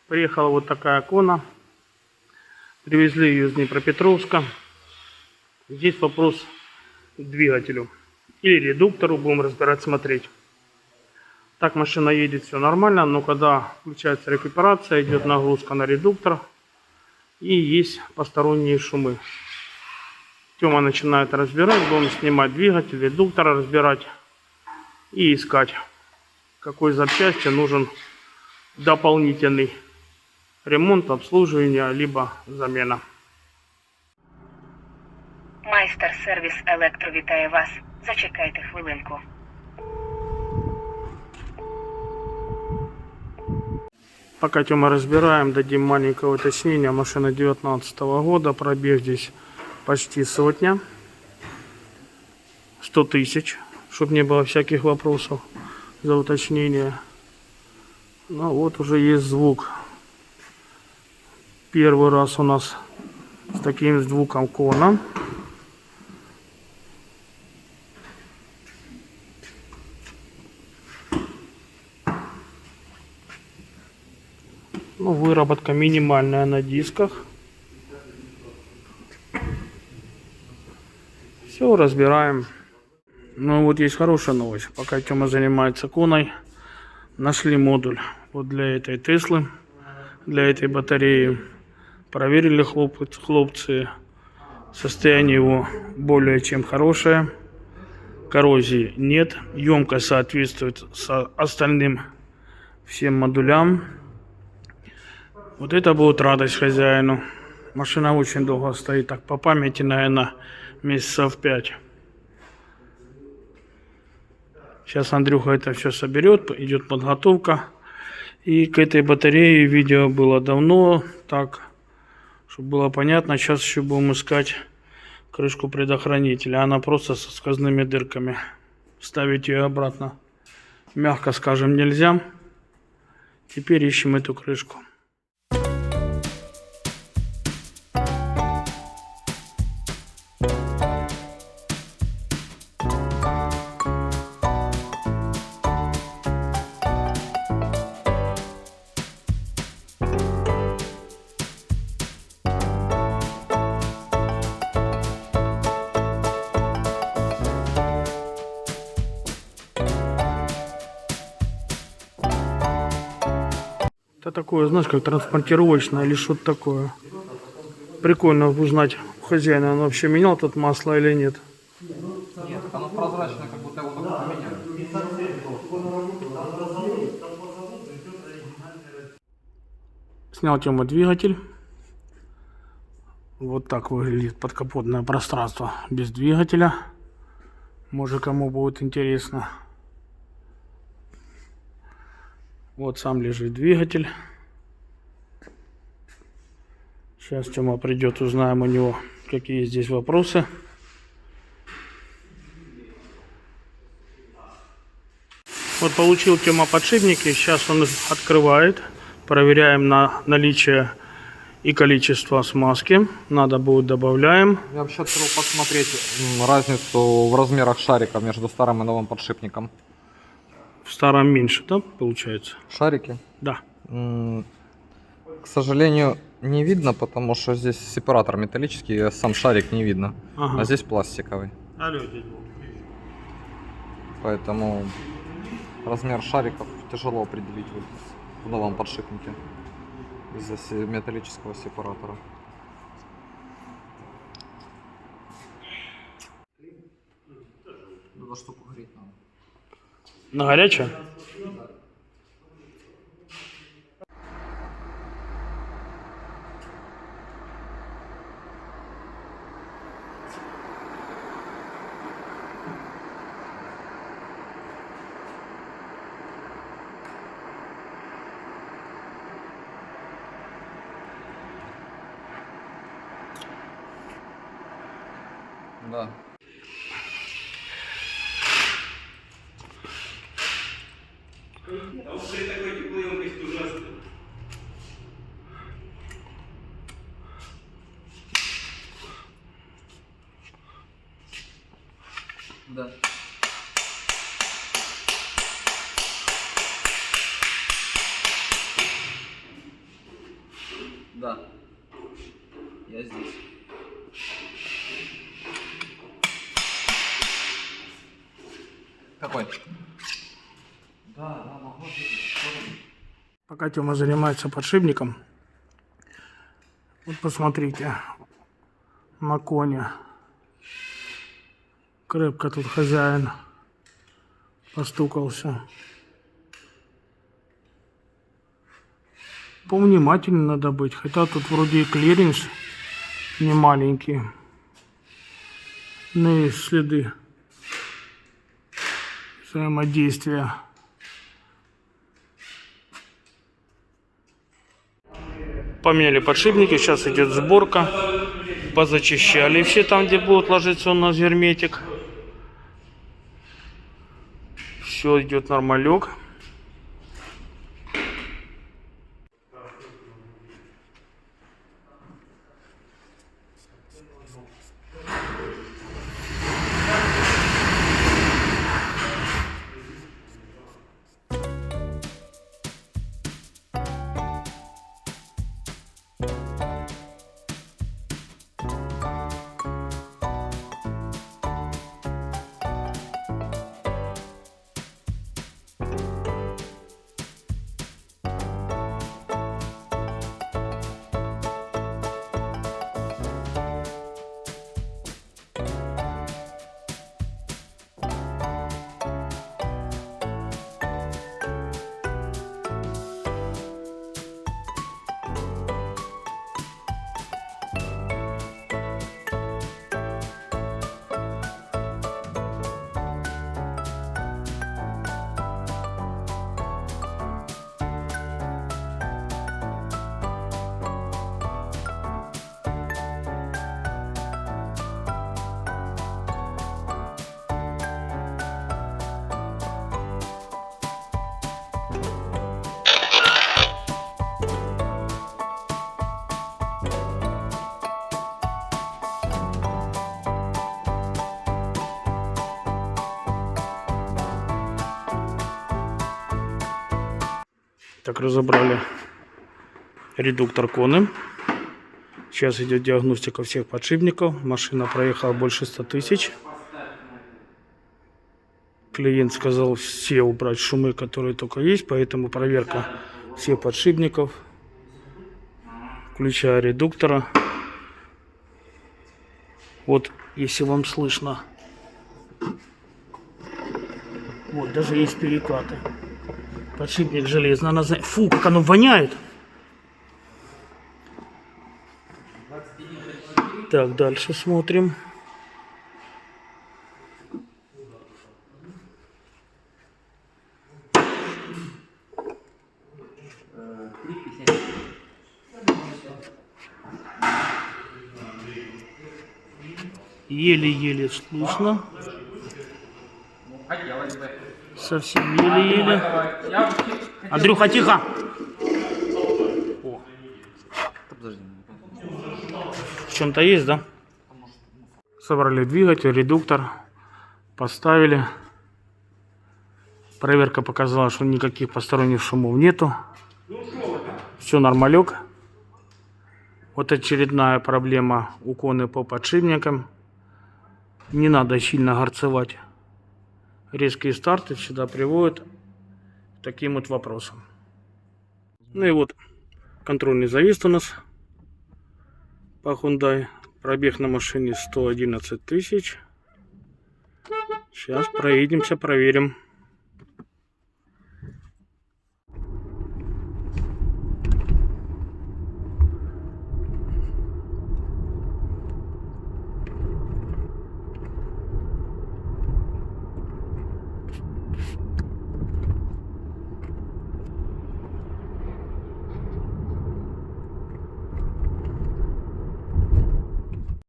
Приехала вот такая Кона. Привезли ее из Днепропетровска. Здесь вопрос к двигателю или редуктору. Будем разбирать, смотреть. Так машина едет, все нормально. Но когда включается рекуперация, идет нагрузка на редуктор. И есть посторонние шумы. Тёма начинает разбирать. Будем снимать двигатель, редуктор разбирать. И искать, какой запчасти нужен дополнительный ремонт, обслуживание, либо замена. Майстер-сервіс Електро вітає вас. Зачекайте хвилинку. Пока Тёма разбираем, дадим маленькое уточнение. Машина 19 года, пробег здесь почти 100. 100 тысяч, чтобы не было всяких вопросов за уточнение. Ну вот уже есть звук. Первый раз у нас с таким звуком Кона. Ну, выработка минимальная на дисках. Все, разбираем. Ну вот есть хорошая новость. Пока Тёма занимается Коной, нашли модуль вот для этой Теслы, для этой батареи. Проверили хлопцы. Состояние его более чем хорошее. Коррозии нет. Емкость соответствует остальным всем модулям. Вот это будет радость хозяину. Машина очень долго стоит. Так по памяти, наверное, месяцев 5. Сейчас Андрюха это все соберет. Идет подготовка. И к этой батарее видео было давно. Так, чтобы было понятно. Сейчас еще будем искать крышку предохранителя. Она просто со сквозными дырками. Ставить ее обратно, мягко скажем, нельзя. Теперь ищем эту крышку. Это такое, знаешь, как транспортировочное или что-то такое. Прикольно узнать у хозяина, он вообще менял тут масло или нет. Нет, оно прозрачное, как будто его только поменяли. Снял Тёма двигатель. Вот так выглядит подкапотное пространство без двигателя. Может, кому будет интересно. Вот сам лежит двигатель. Сейчас Тёма придет, узнаем у него, какие здесь вопросы. Вот получил Тёма подшипники. Сейчас он их открывает. Проверяем на наличие и количество смазки. Надо будет добавляем. Я вообще хотел посмотреть разницу в размерах шарика между старым и новым подшипником. В старом меньше, да, получается? Шарики? Да. К сожалению, не видно, потому что здесь сепаратор металлический, а сам шарик не видно. Ага. А здесь пластиковый. Поэтому размер шариков тяжело определить в новом подшипнике из-за металлического сепаратора. Надо штуку греть надо. На горячее? Да. А уж при такой теплоемкости ужасно. Да. Да. Я здесь. Какой? Да, могу. Пока Тёма занимается подшипником, вот посмотрите, на коне. Крепко тут хозяин постукался. Повнимательнее надо быть, хотя тут вроде и клиренс не маленький. Ну и следы взаимодействия. Поменяли подшипники, сейчас идет сборка. Позачищали все там, где будет ложиться у нас герметик. Все идет нормалек. Так, разобрали редуктор коны. Сейчас идет диагностика всех подшипников. Машина проехала больше 100 тысяч. Клиент сказал все убрать шумы, которые только есть, поэтому проверка всех подшипников, включая редуктора. Вот, если вам слышно, вот даже есть перекаты. Подшипник железный. Фу, как оно воняет. Так, дальше смотрим. Еле-еле слышно. Совсем еле-еле. Андрюха, тихо! О. В чем-то есть, да? Собрали двигатель, редуктор, поставили. Проверка показала, что никаких посторонних шумов нету. Все нормалек. Вот очередная проблема у коны по подшипникам. Не надо сильно горцевать. Резкие старты всегда приводят к таким вот вопросам. Ну и вот контрольный заезд у нас по Hyundai. Пробег на машине 111 тысяч. Сейчас проедемся, проверим.